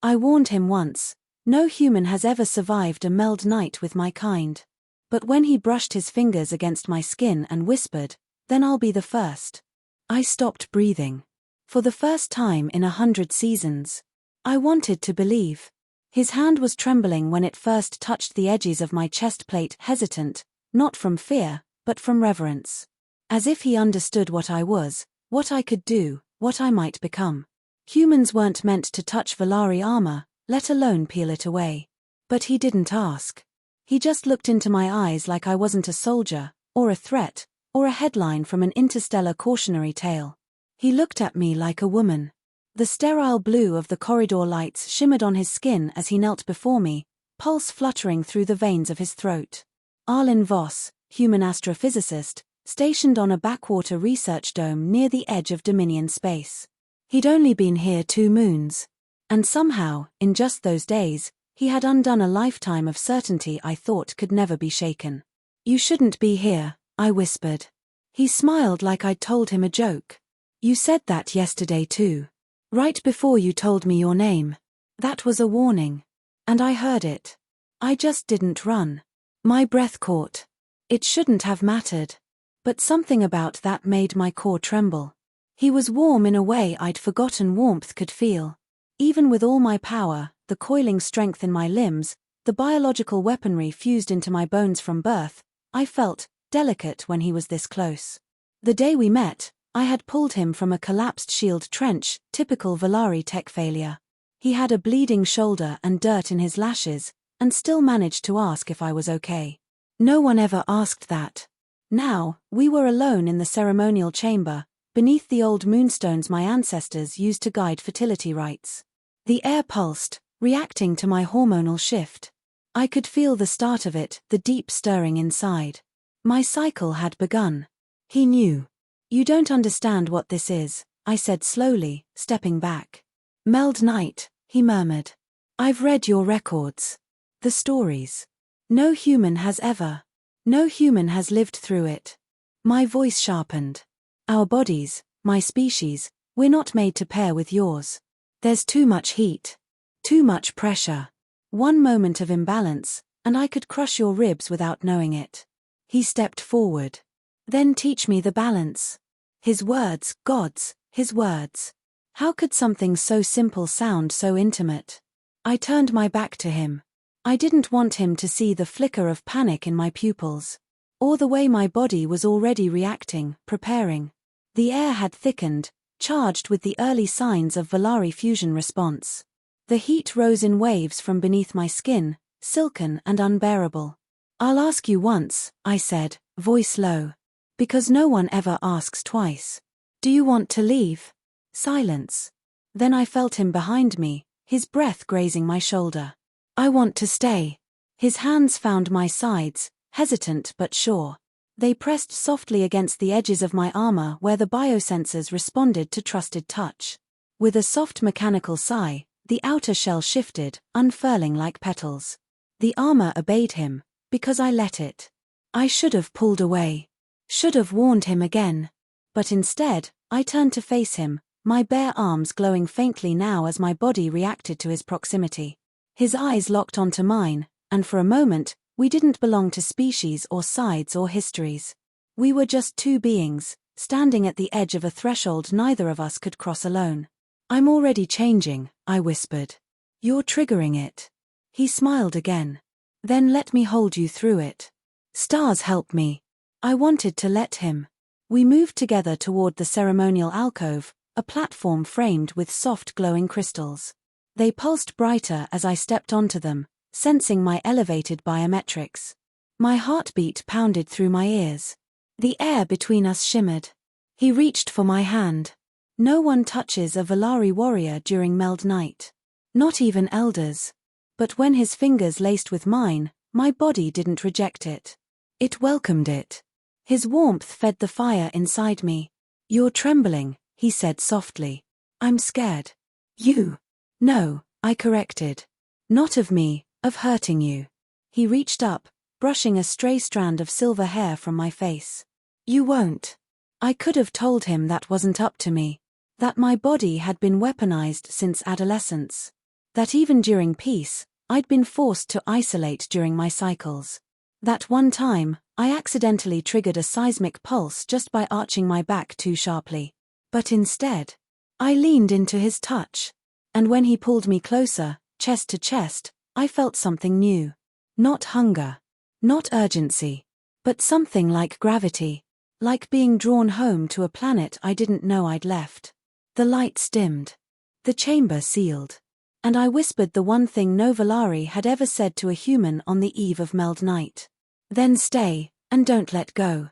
I warned him once. No human has ever survived a meld night with my kind. But when he brushed his fingers against my skin and whispered, "Then I'll be the first," I stopped breathing. For the first time in 100 seasons. I wanted to believe. His hand was trembling when it first touched the edges of my chest plate, hesitant, not from fear, but from reverence. As if he understood what I was, what I could do, what I might become. Humans weren't meant to touch Velari armor, let alone peel it away. But he didn't ask. He just looked into my eyes like I wasn't a soldier, or a threat, or a headline from an interstellar cautionary tale. He looked at me like a woman. The sterile blue of the corridor lights shimmered on his skin as he knelt before me, pulse fluttering through the veins of his throat. Arlen Voss, human astrophysicist, stationed on a backwater research dome near the edge of Dominion space. He'd only been here 2 moons. And somehow, in just those days, he had undone a lifetime of certainty I thought could never be shaken. "You shouldn't be here," I whispered. He smiled like I'd told him a joke. "You said that yesterday too. Right before you told me your name. That was a warning. And I heard it. I just didn't run. My breath caught. It shouldn't have mattered. But something about that made my core tremble. He was warm in a way I'd forgotten warmth could feel. Even with all my power, the coiling strength in my limbs, the biological weaponry fused into my bones from birth, I felt delicate when he was this close. The day we met, I had pulled him from a collapsed shield trench, typical Velari tech failure. He had a bleeding shoulder and dirt in his lashes, and still managed to ask if I was okay. No one ever asked that. Now, we were alone in the ceremonial chamber, beneath the old moonstones my ancestors used to guide fertility rites. The air pulsed, reacting to my hormonal shift. I could feel the start of it, the deep stirring inside. My cycle had begun. He knew. "You don't understand what this is," I said slowly, stepping back. "Meld night," he murmured. "I've read your records. The stories. No human has ever. No human has lived through it." My voice sharpened. "Our bodies, my species, we're not made to pair with yours. There's too much heat. Too much pressure. One moment of imbalance, and I could crush your ribs without knowing it." He stepped forward. "Then teach me the balance." His words, gods, his words. How could something so simple sound so intimate? I turned my back to him. I didn't want him to see the flicker of panic in my pupils. Or the way my body was already reacting, preparing. The air had thickened, charged with the early signs of Velari fusion response. The heat rose in waves from beneath my skin, silken and unbearable. "I'll ask you once," I said, voice low. "Because no one ever asks twice. Do you want to leave?" Silence. Then I felt him behind me, his breath grazing my shoulder. "I want to stay." His hands found my sides, hesitant but sure. They pressed softly against the edges of my armor where the biosensors responded to trusted touch. With a soft mechanical sigh, the outer shell shifted, unfurling like petals. The armor obeyed him, because I let it. I should have pulled away. Should have warned him again. But instead, I turned to face him, my bare arms glowing faintly now as my body reacted to his proximity. His eyes locked onto mine, and for a moment, we didn't belong to species or sides or histories. We were just 2 beings, standing at the edge of a threshold neither of us could cross alone. "I'm already changing," I whispered. "You're triggering it." He smiled again. "Then let me hold you through it. Stars help me." I wanted to let him. We moved together toward the ceremonial alcove, a platform framed with soft glowing crystals. They pulsed brighter as I stepped onto them, sensing my elevated biometrics. My heartbeat pounded through my ears. The air between us shimmered. He reached for my hand. No one touches a Velari warrior during meld night. Not even elders. But when his fingers laced with mine, my body didn't reject it. It welcomed it. His warmth fed the fire inside me. "You're trembling," he said softly. "I'm scared." "You?" "No," I corrected. "Not of me, of hurting you." He reached up, brushing a stray strand of silver hair from my face. "You won't." I could have told him that wasn't up to me. That my body had been weaponized since adolescence. That even during peace, I'd been forced to isolate during my cycles. That one time, I accidentally triggered a seismic pulse just by arching my back too sharply. But instead, I leaned into his touch. And when he pulled me closer, chest to chest, I felt something new. Not hunger. Not urgency. But something like gravity. Like being drawn home to a planet I didn't know I'd left. The lights dimmed. The chamber sealed. And I whispered the one thing no Velari had ever said to a human on the eve of meld night. Then stay, and don't let go.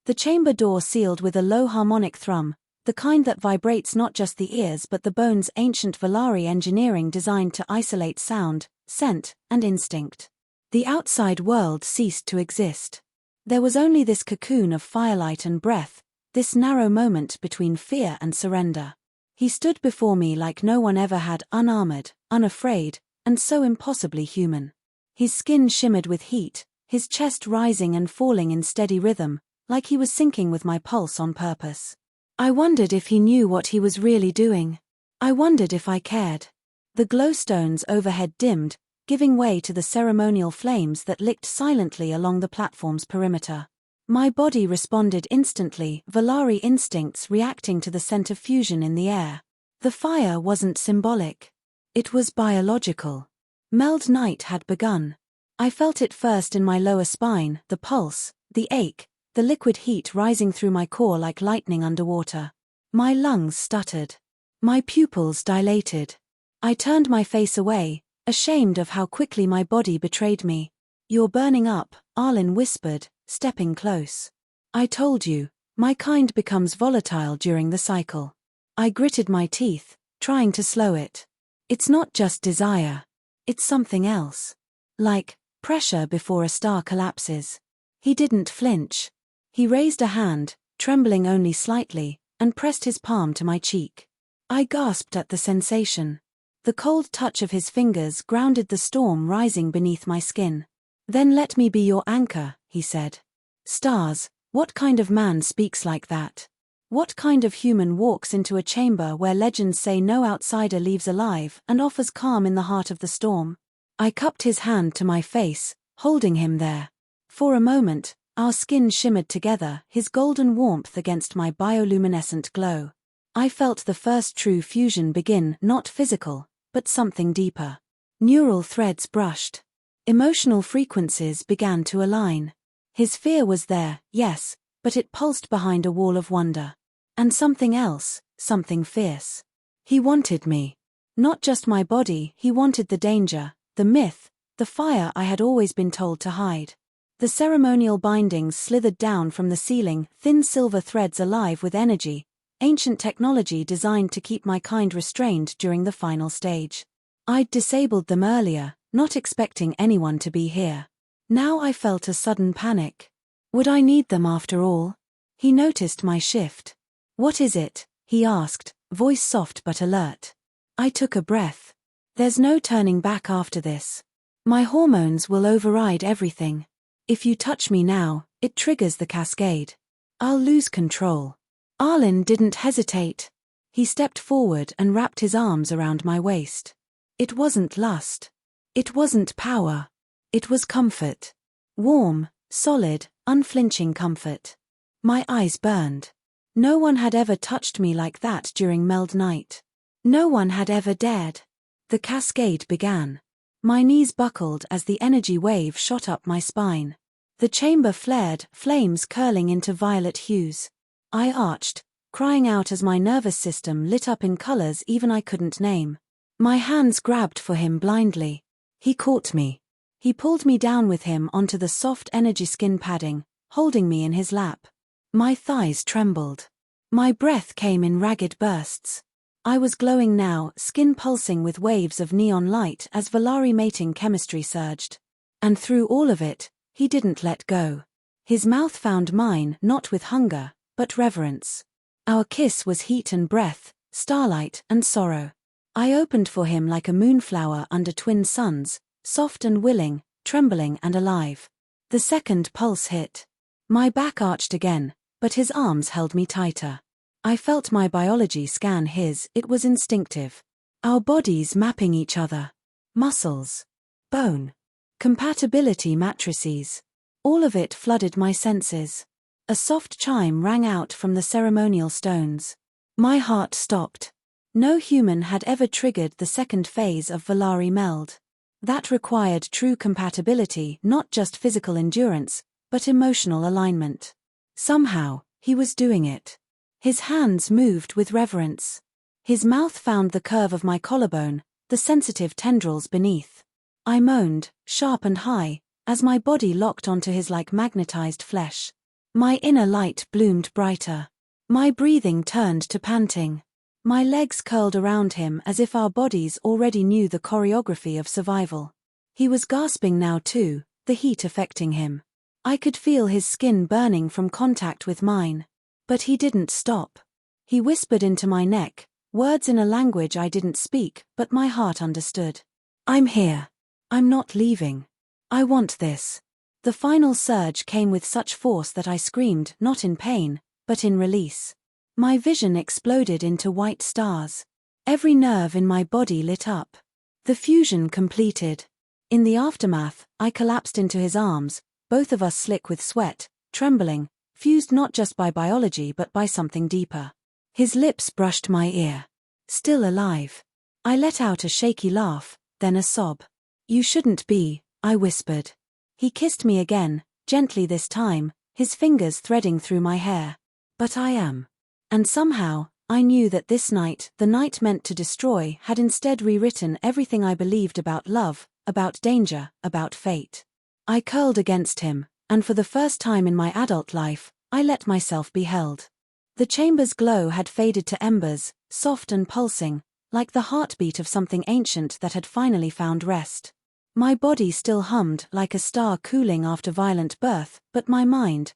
The chamber door sealed with a low harmonic thrum, the kind that vibrates not just the ears but the bones. Ancient Velari engineering designed to isolate sound, scent, and instinct. The outside world ceased to exist. There was only this cocoon of firelight and breath, this narrow moment between fear and surrender. He stood before me like no one ever had, unarmored, unafraid, and so impossibly human. His skin shimmered with heat, his chest rising and falling in steady rhythm, like he was syncing with my pulse on purpose. I wondered if he knew what he was really doing. I wondered if I cared. The glowstones overhead dimmed, giving way to the ceremonial flames that licked silently along the platform's perimeter. My body responded instantly, Velari instincts reacting to the scent of fusion in the air. The fire wasn't symbolic. It was biological. Meld night had begun. I felt it first in my lower spine, the pulse, the ache, the liquid heat rising through my core like lightning underwater. My lungs stuttered. My pupils dilated. I turned my face away, ashamed of how quickly my body betrayed me. "You're burning up," Arlen whispered, stepping close. "I told you, my kind becomes volatile during the cycle." I gritted my teeth, trying to slow it. "It's not just desire. It's something else. Like pressure before a star collapses." He didn't flinch. He raised a hand, trembling only slightly, and pressed his palm to my cheek. I gasped at the sensation. The cold touch of his fingers grounded the storm rising beneath my skin. "Then let me be your anchor," he said. "Stars, what kind of man speaks like that? What kind of human walks into a chamber where legends say no outsider leaves alive and offers calm in the heart of the storm?" I cupped his hand to my face, holding him there. For a moment, our skin shimmered together, his golden warmth against my bioluminescent glow. I felt the first true fusion begin, not physical, but something deeper. Neural threads brushed. Emotional frequencies began to align. His fear was there, yes, but it pulsed behind a wall of wonder. And something else, something fierce. He wanted me. Not just my body, he wanted the danger, the myth, the fire I had always been told to hide. The ceremonial bindings slithered down from the ceiling, thin silver threads alive with energy, ancient technology designed to keep my kind restrained during the final stage. I'd disabled them earlier, not expecting anyone to be here. Now I felt a sudden panic. Would I need them after all? He noticed my shift. "What is it?" he asked, voice soft but alert. I took a breath. "There's no turning back after this. My hormones will override everything. If you touch me now, it triggers the cascade. I'll lose control." Arlen didn't hesitate. He stepped forward and wrapped his arms around my waist. It wasn't lust. It wasn't power. It was comfort. Warm, solid, unflinching comfort. My eyes burned. No one had ever touched me like that during meld night. No one had ever dared. The cascade began. My knees buckled as the energy wave shot up my spine. The chamber flared, flames curling into violet hues. I arched, crying out as my nervous system lit up in colors even I couldn't name. My hands grabbed for him blindly. He caught me. He pulled me down with him onto the soft energy skin padding, holding me in his lap. My thighs trembled. My breath came in ragged bursts. I was glowing now, skin pulsing with waves of neon light as Velari mating chemistry surged. And through all of it, he didn't let go. His mouth found mine, not with hunger, but reverence. Our kiss was heat and breath, starlight and sorrow. I opened for him like a moonflower under twin suns, soft and willing, trembling and alive. The second pulse hit. My back arched again, but his arms held me tighter. I felt my biology scan his, it was instinctive. Our bodies mapping each other. muscles, bone, compatibility matrices. All of it flooded my senses. A soft chime rang out from the ceremonial stones. My heart stopped. No human had ever triggered the second phase of Velari meld. That required true compatibility, not just physical endurance, but emotional alignment. Somehow, he was doing it. His hands moved with reverence. His mouth found the curve of my collarbone, the sensitive tendrils beneath. I moaned, sharp and high, as my body locked onto his like magnetized flesh. My inner light bloomed brighter. My breathing turned to panting. My legs curled around him as if our bodies already knew the choreography of survival. He was gasping now too, the heat affecting him. I could feel his skin burning from contact with mine. But he didn't stop. He whispered into my neck, words in a language I didn't speak, but my heart understood. I'm here. I'm not leaving. I want this. The final surge came with such force that I screamed, not in pain, but in release. My vision exploded into white stars. Every nerve in my body lit up. The fusion completed. In the aftermath, I collapsed into his arms, both of us slick with sweat, trembling, fused not just by biology but by something deeper. His lips brushed my ear. Still alive. I let out a shaky laugh, then a sob. You shouldn't be, I whispered. He kissed me again, gently this time, his fingers threading through my hair. But I am. And somehow, I knew that this night, the night meant to destroy, had instead rewritten everything I believed about love, about danger, about fate. I curled against him, and for the first time in my adult life, I let myself be held. The chamber's glow had faded to embers, soft and pulsing, like the heartbeat of something ancient that had finally found rest. My body still hummed like a star cooling after violent birth, but my mind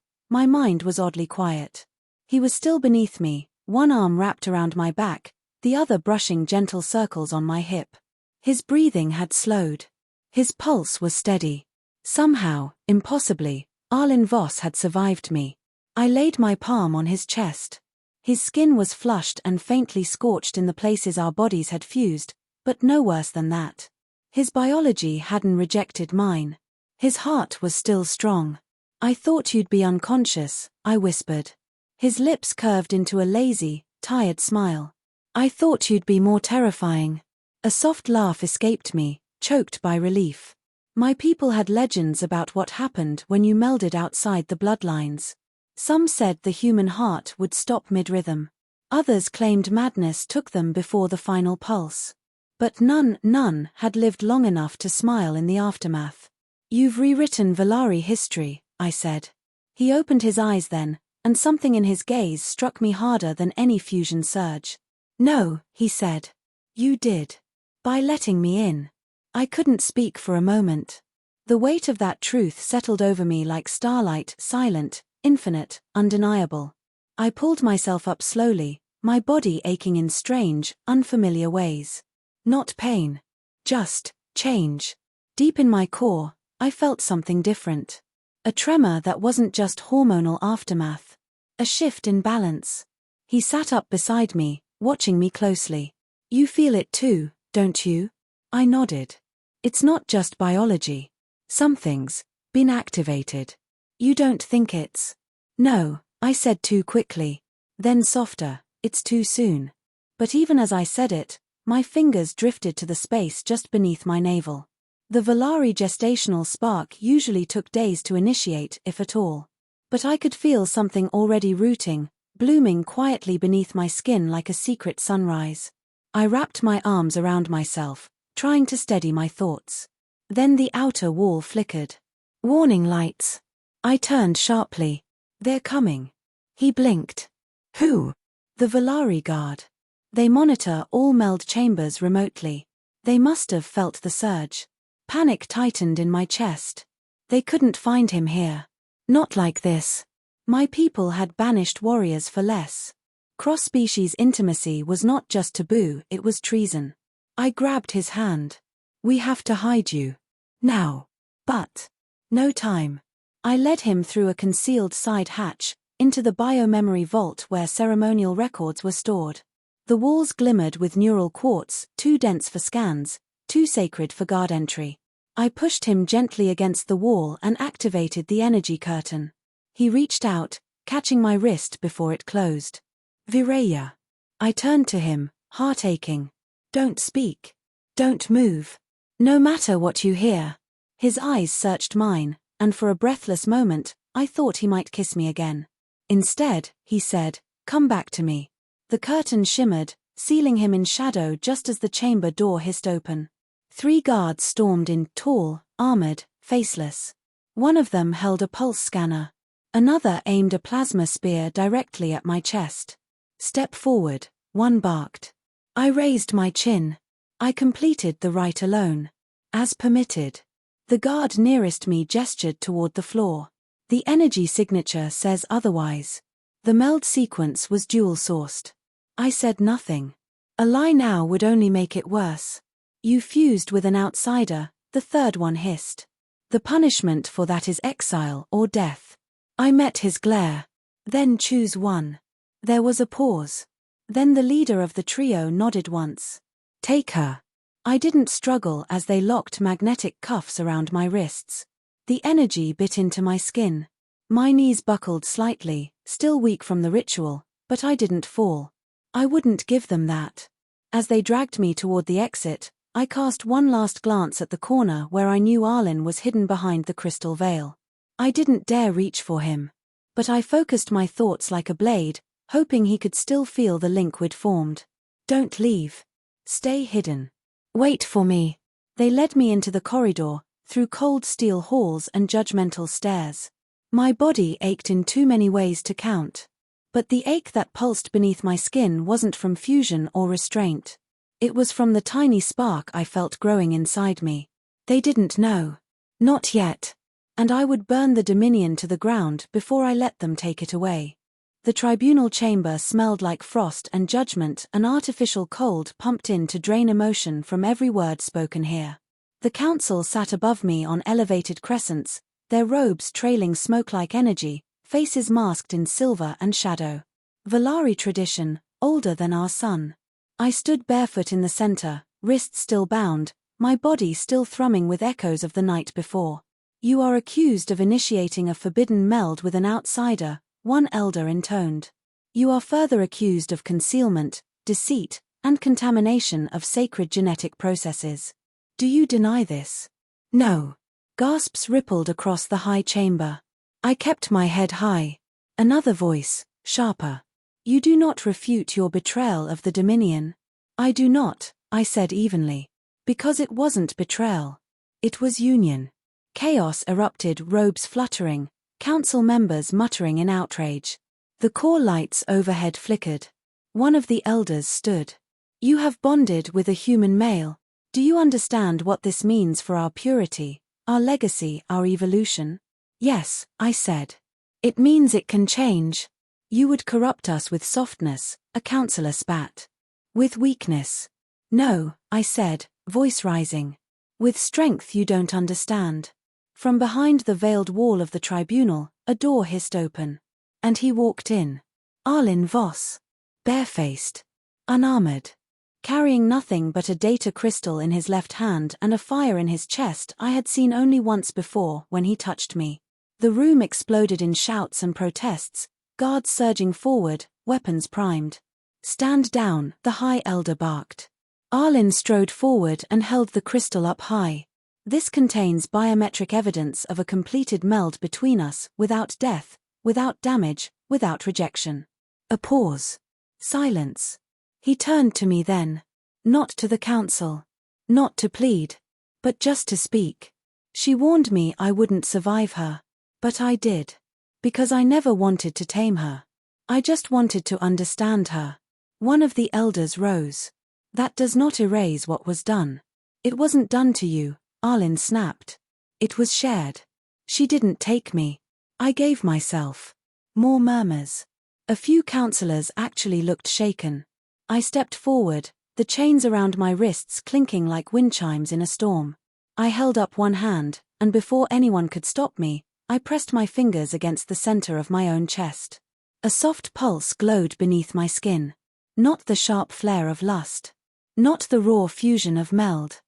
was oddly quiet. He was still beneath me, one arm wrapped around my back, the other brushing gentle circles on my hip. His breathing had slowed. His pulse was steady. Somehow, impossibly, Arlen Voss had survived me. I laid my palm on his chest. His skin was flushed and faintly scorched in the places our bodies had fused, but no worse than that. His biology hadn't rejected mine. His heart was still strong. I thought you'd be unconscious, I whispered. His lips curved into a lazy, tired smile. I thought you'd be more terrifying. A soft laugh escaped me, choked by relief. My people had legends about what happened when you melded outside the bloodlines. Some said the human heart would stop mid-rhythm. Others claimed madness took them before the final pulse. But none had lived long enough to smile in the aftermath. You've rewritten Velari history, I said. He opened his eyes then, and something in his gaze struck me harder than any fusion surge. No, he said. You did. By letting me in. I couldn't speak for a moment. The weight of that truth settled over me like starlight, silent, infinite, undeniable. I pulled myself up slowly, my body aching in strange, unfamiliar ways. Not pain. Just change. Deep in my core, I felt something different. A tremor that wasn't just hormonal aftermath. A shift in balance. He sat up beside me, watching me closely. You feel it too, don't you? I nodded. It's not just biology. Something's been activated. You don't think it's... No, I said too quickly. Then softer, it's too soon. But even as I said it, my fingers drifted to the space just beneath my navel. The Velari gestational spark usually took days to initiate, if at all. But I could feel something already rooting, blooming quietly beneath my skin like a secret sunrise. I wrapped my arms around myself, trying to steady my thoughts. Then the outer wall flickered. Warning lights. I turned sharply. They're coming. He blinked. Who? The Velari Guard. They monitor all meld chambers remotely. They must have felt the surge. Panic tightened in my chest. They couldn't find him here. Not like this. My people had banished warriors for less. Cross-species intimacy was not just taboo, it was treason. I grabbed his hand. We have to hide you. Now. But. No time. I led him through a concealed side hatch, into the biomemory vault where ceremonial records were stored. The walls glimmered with neural quartz, too dense for scans, too sacred for guard entry. I pushed him gently against the wall and activated the energy curtain. He reached out, catching my wrist before it closed. Viraya. I turned to him, heart aching. Don't speak. Don't move. No matter what you hear. His eyes searched mine, and for a breathless moment, I thought he might kiss me again. Instead, he said, come back to me. The curtain shimmered, sealing him in shadow just as the chamber door hissed open. 3 guards stormed in, tall, armored, faceless. One of them held a pulse scanner. Another aimed a plasma spear directly at my chest. Step forward, one barked. I raised my chin. I completed the rite alone. As permitted. The guard nearest me gestured toward the floor. The energy signature says otherwise. The meld sequence was dual-sourced. I said nothing. A lie now would only make it worse. You fused with an outsider, the third one hissed. The punishment for that is exile or death. I met his glare. Then choose one. There was a pause. Then the leader of the trio nodded once. Take her. I didn't struggle as they locked magnetic cuffs around my wrists. The energy bit into my skin. My knees buckled slightly, still weak from the ritual, but I didn't fall. I wouldn't give them that. As they dragged me toward the exit, I cast one last glance at the corner where I knew Arlen was hidden behind the crystal veil. I didn't dare reach for him. But I focused my thoughts like a blade, hoping he could still feel the link we'd formed. Don't leave. Stay hidden. Wait for me. They led me into the corridor, through cold steel halls and judgmental stairs. My body ached in too many ways to count. But the ache that pulsed beneath my skin wasn't from fusion or restraint. It was from the tiny spark I felt growing inside me. They didn't know. Not yet. And I would burn the Dominion to the ground before I let them take it away. The tribunal chamber smelled like frost and judgment, an artificial cold pumped in to drain emotion from every word spoken here. The council sat above me on elevated crescents, their robes trailing smoke-like energy, faces masked in silver and shadow. Velari tradition, older than our sun. I stood barefoot in the center, wrists still bound, my body still thrumming with echoes of the night before. You are accused of initiating a forbidden meld with an outsider, one elder intoned. You are further accused of concealment, deceit, and contamination of sacred genetic processes. Do you deny this? No. Gasps rippled across the high chamber. I kept my head high. Another voice, sharper. You do not refute your betrayal of the Dominion. I do not, I said evenly. Because it wasn't betrayal. It was union. Chaos erupted, robes fluttering, council members muttering in outrage. The core lights overhead flickered. One of the elders stood. You have bonded with a human male. Do you understand what this means for our purity, our legacy, our evolution? Yes, I said. It means it can change. You would corrupt us with softness, a counselor spat. With weakness. No, I said, voice rising. With strength you don't understand. From behind the veiled wall of the tribunal, a door hissed open. And he walked in. Arlen Voss. Barefaced. Unarmored. Carrying nothing but a data crystal in his left hand and a fire in his chest I had seen only once before when he touched me. The room exploded in shouts and protests, guards surging forward, weapons primed. Stand down, the high elder barked. Arlen strode forward and held the crystal up high. This contains biometric evidence of a completed meld between us, without death, without damage, without rejection. A pause. Silence. He turned to me then. Not to the council. Not to plead. But just to speak. She warned me I wouldn't survive her. But I did. Because I never wanted to tame her. I just wanted to understand her. One of the elders rose. That does not erase what was done. It wasn't done to you, Arlen snapped. It was shared. She didn't take me. I gave myself. More murmurs. A few councillors actually looked shaken. I stepped forward, the chains around my wrists clinking like wind chimes in a storm. I held up one hand, and before anyone could stop me, I pressed my fingers against the center of my own chest. A soft pulse glowed beneath my skin. Not the sharp flare of lust. Not the raw fusion of meld.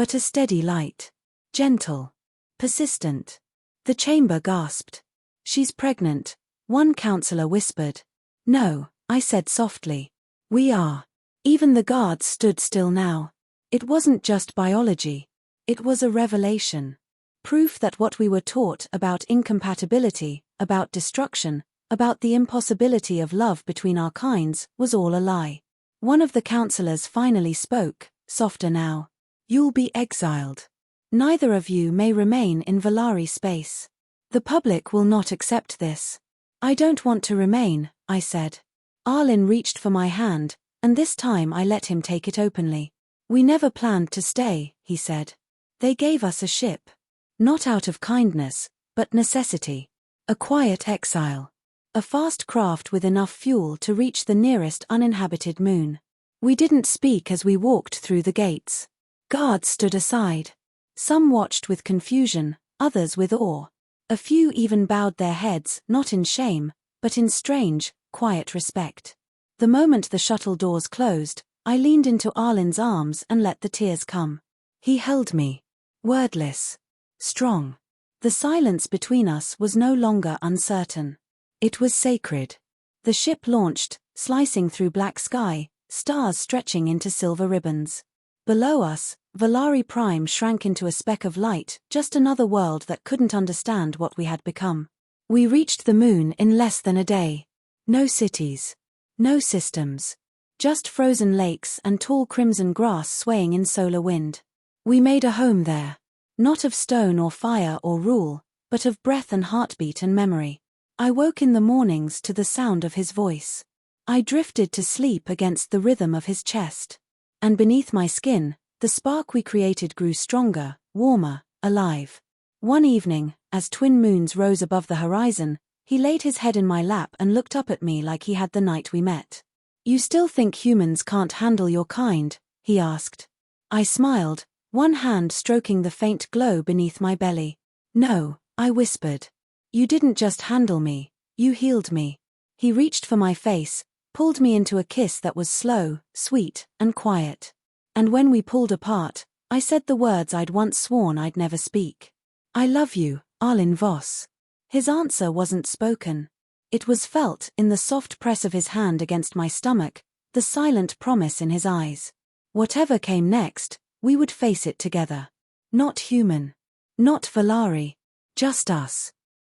but a steady light. Gentle. Persistent. The chamber gasped. She's pregnant, one counselor whispered. No, I said softly. We are. Even the guards stood still now. It wasn't just biology. It was a revelation. Proof that what we were taught about incompatibility, about destruction, about the impossibility of love between our kinds, was all a lie. One of the counselors finally spoke, softer now. You'll be exiled. Neither of you may remain in Velari space. The public will not accept this. I don't want to remain, I said. Arlen reached for my hand, and this time I let him take it openly. We never planned to stay, he said. They gave us a ship. Not out of kindness, but necessity. A quiet exile. A fast craft with enough fuel to reach the nearest uninhabited moon. We didn't speak as we walked through the gates. Guards stood aside. Some watched with confusion, others with awe. A few even bowed their heads, not in shame, but in strange, quiet respect. The moment the shuttle doors closed, I leaned into Arlen's arms and let the tears come. He held me. Wordless. Strong. The silence between us was no longer uncertain. It was sacred. The ship launched, slicing through black sky, stars stretching into silver ribbons. Below us, Velari Prime shrank into a speck of light, just another world that couldn't understand what we had become. We reached the moon in less than a day. No cities. No systems. Just frozen lakes and tall crimson grass swaying in solar wind. We made a home there. Not of stone or fire or rule, but of breath and heartbeat and memory. I woke in the mornings to the sound of his voice. I drifted to sleep against the rhythm of his chest. And beneath my skin, the spark we created grew stronger, warmer, alive. One evening, as twin moons rose above the horizon, he laid his head in my lap and looked up at me like he had the night we met. You still think humans can't handle your kind? He asked. I smiled, one hand stroking the faint glow beneath my belly. No, I whispered. You didn't just handle me, you healed me. He reached for my face, pulled me into a kiss that was slow, sweet, and quiet. And when we pulled apart, I said the words I'd once sworn I'd never speak. I love you, Arlen Voss. His answer wasn't spoken. It was felt in the soft press of his hand against my stomach, the silent promise in his eyes. Whatever came next, we would face it together. Not human. Not Velari. Just us.